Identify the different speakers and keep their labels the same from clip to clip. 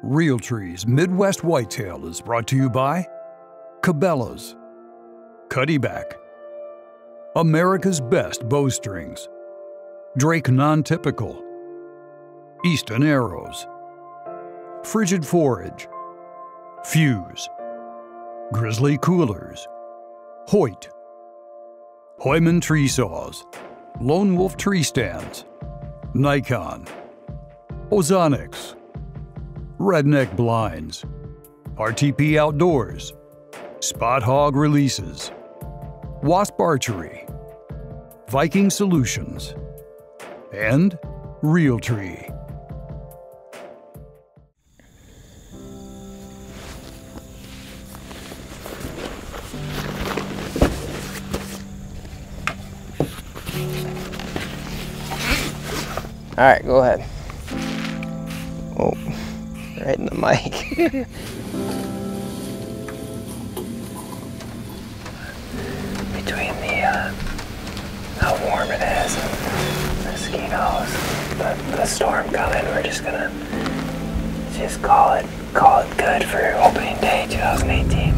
Speaker 1: REALTREE's Midwest Whitetail is brought to you by Cabela's, Cuddyback, America's Best Bowstrings, Drake Non-Typical, Easton Arrows, Frigid Forage, Fuse, Grizzly Coolers, Hoyt, Heumann Tree Saws, Lone Wolf Tree Stands, Nikon, Ozonics, Redneck Blinds, RTP Outdoors, Spot Hog Releases, Wasp ARCHERY, Viking Solutions, and REALTREE.
Speaker 2: All right, go ahead. Oh, right in the mic. Between how warm it is and the mosquitoes, the storm coming, we're just gonna call it good for opening day 2018.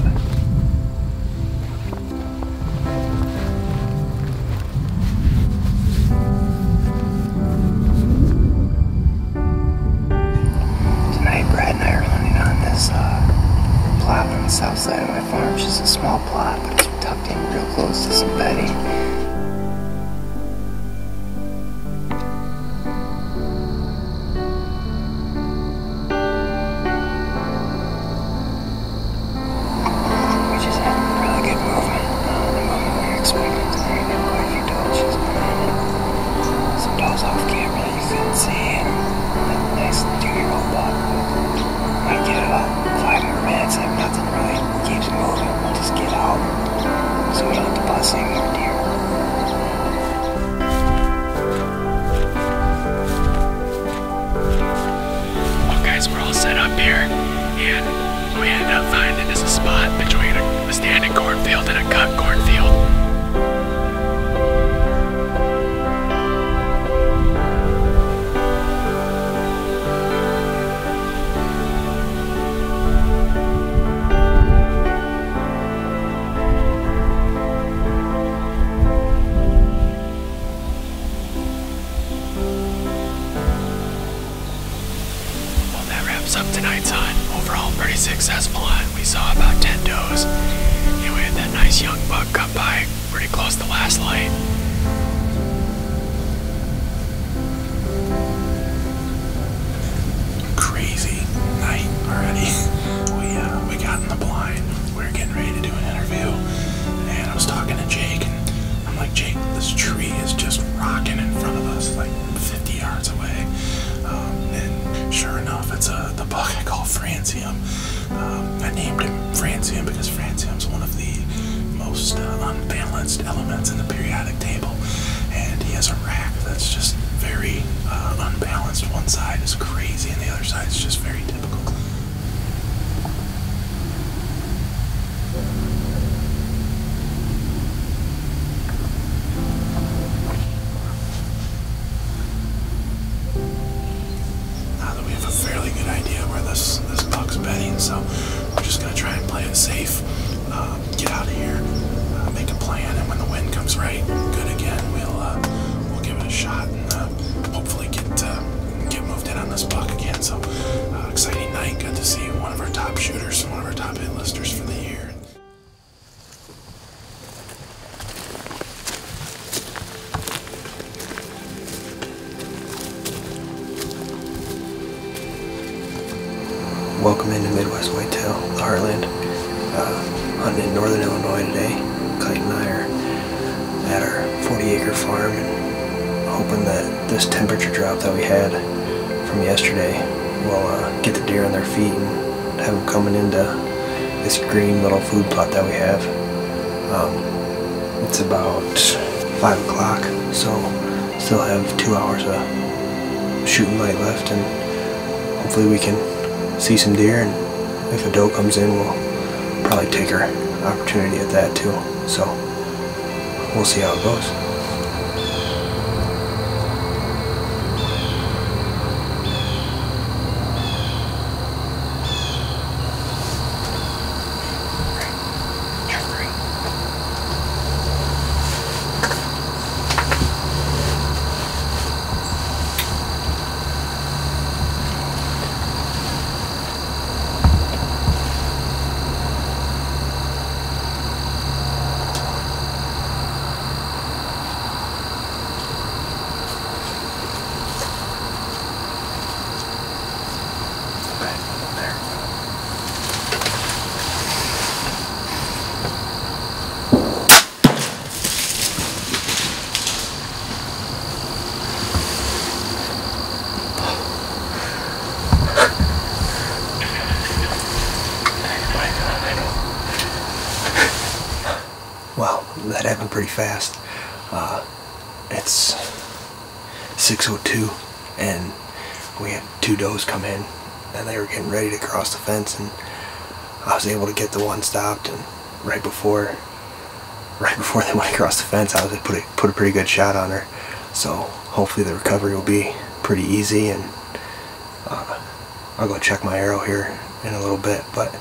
Speaker 2: Brad and I are hunting on this plot on the south side of my farm. It's just a small plot, but it's tucked in real close to some bedding. We just had really good movement. The movement we were expecting today. We had quite a few doe shoots behind it. Some does off camera that you couldn't see, and a nice 2-year-old buck. Might get about 5 more minutes if nothing really keeps moving. We'll just get out so we don't have to bust any more deer. Well guys, we're all set up here and we ended up finding this a spot between a standing cornfield and a cut cornfield. Up tonight's hunt. Overall, pretty successful hunt. We saw about 10 does. And we had that nice young buck come by pretty close to last light.
Speaker 3: Crazy night already. We got in the blind. We were getting ready to do an interview, and I was talking to Jake, and I'm like, Jake, this tree is just rocking in front of us, like 50 yards away. And sure enough, it's the buck I call Francium. I named him Francium because Francium's one of the most unbalanced elements in the periodic table, and he has a rack that's just very unbalanced. One side is crazy and the other side is just very typical. Fairly good idea where this buck's bedding, so we're just gonna try and play it safe, get out of here, make a plan, and when the wind comes right, good again, we'll give it a shot and hopefully get moved in on this buck again. So exciting night. Got to see one of our top shooters, one of our top hit listers for the year.
Speaker 2: Welcome into Midwest Whitetail, the Heartland. Hunting in northern Illinois today. Kite and I are at our 40-acre farm and hoping that this temperature drop that we had from yesterday will get the deer on their feet and have them coming into this green little food plot that we have. It's about 5 o'clock, so still have 2 hours of shooting light left, and hopefully we can see some deer, and if a doe comes in, we'll probably take our opportunity at that too. So we'll see how it goes. happened pretty fast. It's 6:02 and we had 2 does come in and they were getting ready to cross the fence, and I was able to get the one stopped, and right before they went across the fence, I was able to put a pretty good shot on her. So hopefully the recovery will be pretty easy, and I'll go check my arrow here in a little bit. But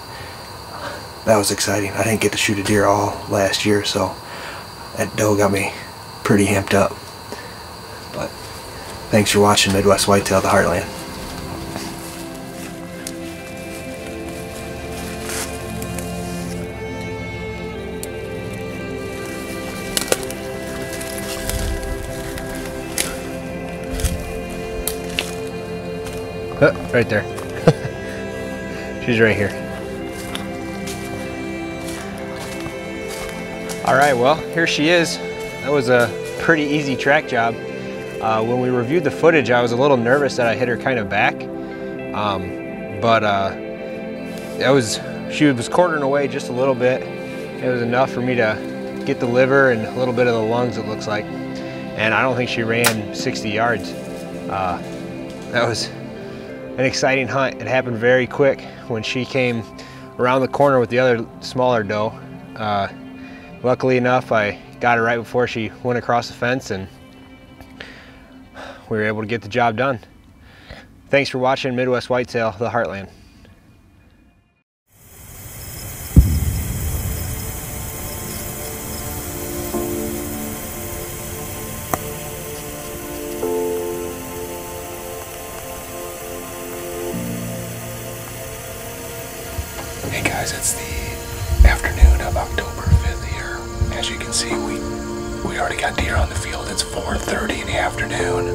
Speaker 2: that was exciting. I didn't get to shoot a deer all last year, so that doe got me pretty amped up. But thanks for watching Midwest Whitetail, the Heartland.
Speaker 4: Right there. She's right here. All right, well, here she is. That was a pretty easy track job. When we reviewed the footage, I was a little nervous that I hit her kind of back. She was quartering away just a little bit. It was enough for me to get the liver and a little bit of the lungs, it looks like. And I don't think she ran 60 yards. That was an exciting hunt. It happened very quick when she came around the corner with the other smaller doe. Luckily enough, I got her right before she went across the fence, and we were able to get the job done. Thanks for watching Midwest Whitetail, the Heartland.
Speaker 3: Hey guys, it's the afternoon of October 5th here. As you can see, we already got deer on the field. It's 4:30 in the afternoon.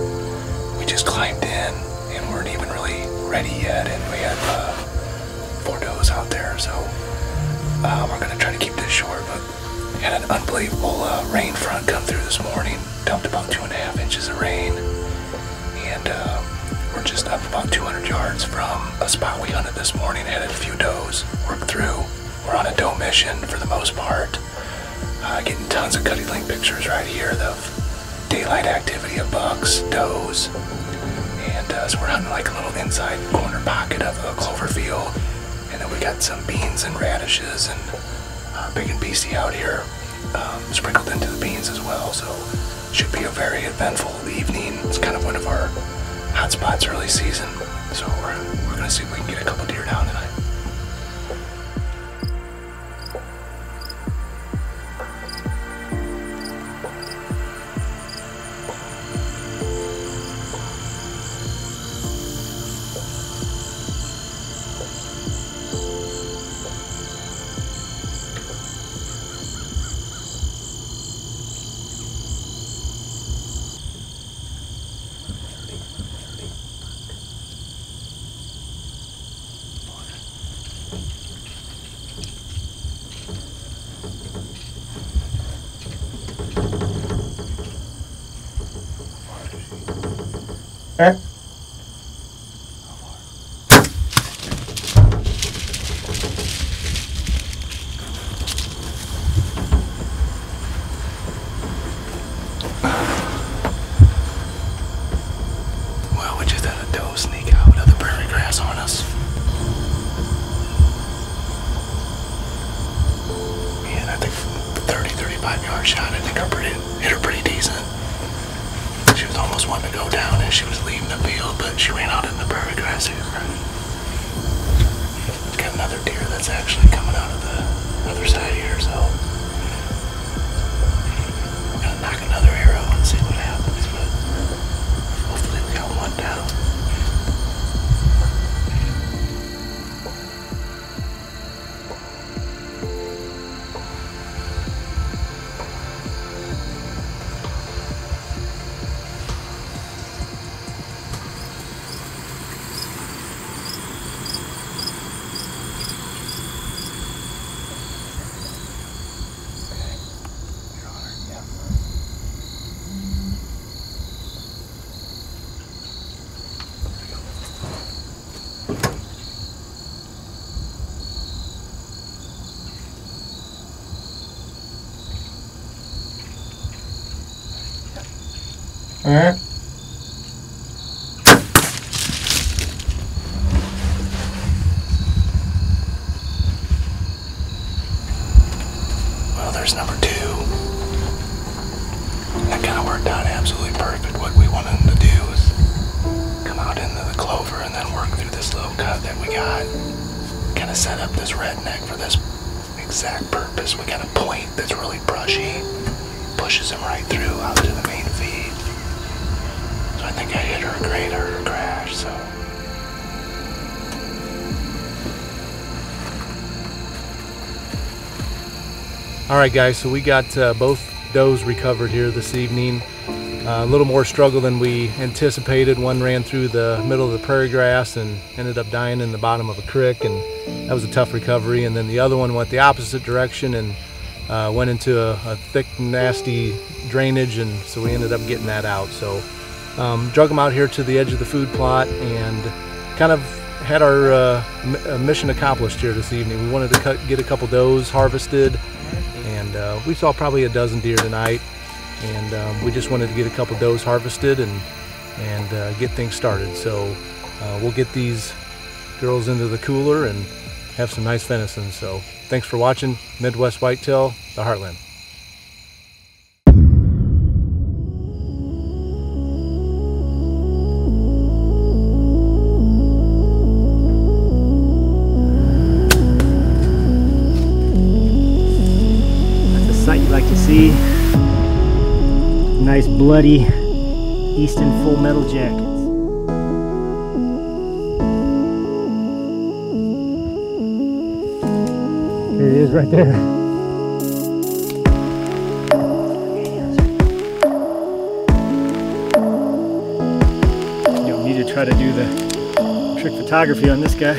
Speaker 3: We just climbed in and weren't even really ready yet, and we had 4 does out there, so we're gonna try to keep this short. But we had an unbelievable rain front come through this morning, dumped about 2.5 inches of rain, and we're just up about 200 yards from a spot we hunted this morning. Had a few does worked through. We're on a doe mission for the most part. Getting tons of cutting link pictures right here of daylight activity of bucks, does, and so we're hunting like a little inside corner pocket of a clover field, and then we got some beans and radishes and big and beastie out here sprinkled into the beans as well. So should be a very eventful evening. It's kind of one of our hot spots early season, so we're gonna see if we can get a couple deer down tonight.
Speaker 4: Okay.
Speaker 3: Well, we just had a doe sneak out of the prairie grass on us. And I think 30-35 yard shot, I think hit her pretty decent. She was almost wanting to go down as she was leaving the field, but she ran out in the prairie grass here. Got another deer that's actually coming out of the other side here, so I'm gonna knock another arrow and see what happens, but hopefully we got one down. Well, there's number 2. That kind of worked out absolutely perfect. What we wanted him to do is come out into the clover and then work through this little cut that we got. Kind of set up this redneck for this exact purpose. We got a point that's really brushy, pushes him right through out to the main feed. So I think I hit her great or her crash, so. Alright guys, so we got both does recovered here this evening. A little more struggle than we anticipated. One ran through the middle of the prairie grass and ended up dying in the bottom of a creek, and that was a tough recovery. And then the other one went the opposite direction and went into a thick, nasty drainage, and so we ended up getting that out. So drug them out here to the edge of the food plot and kind of had our mission accomplished here this evening. We wanted to get a couple does harvested, and we saw probably a dozen deer tonight. And we just wanted to get a couple does harvested and get things started. So we'll get these girls into the cooler and have some nice venison. So thanks for watching Midwest Whitetail, the Heartland.
Speaker 5: That's a sight you like to see. Nice bloody Easton full metal jackets. There he is right there. You don't need to try to do the trick photography on this guy.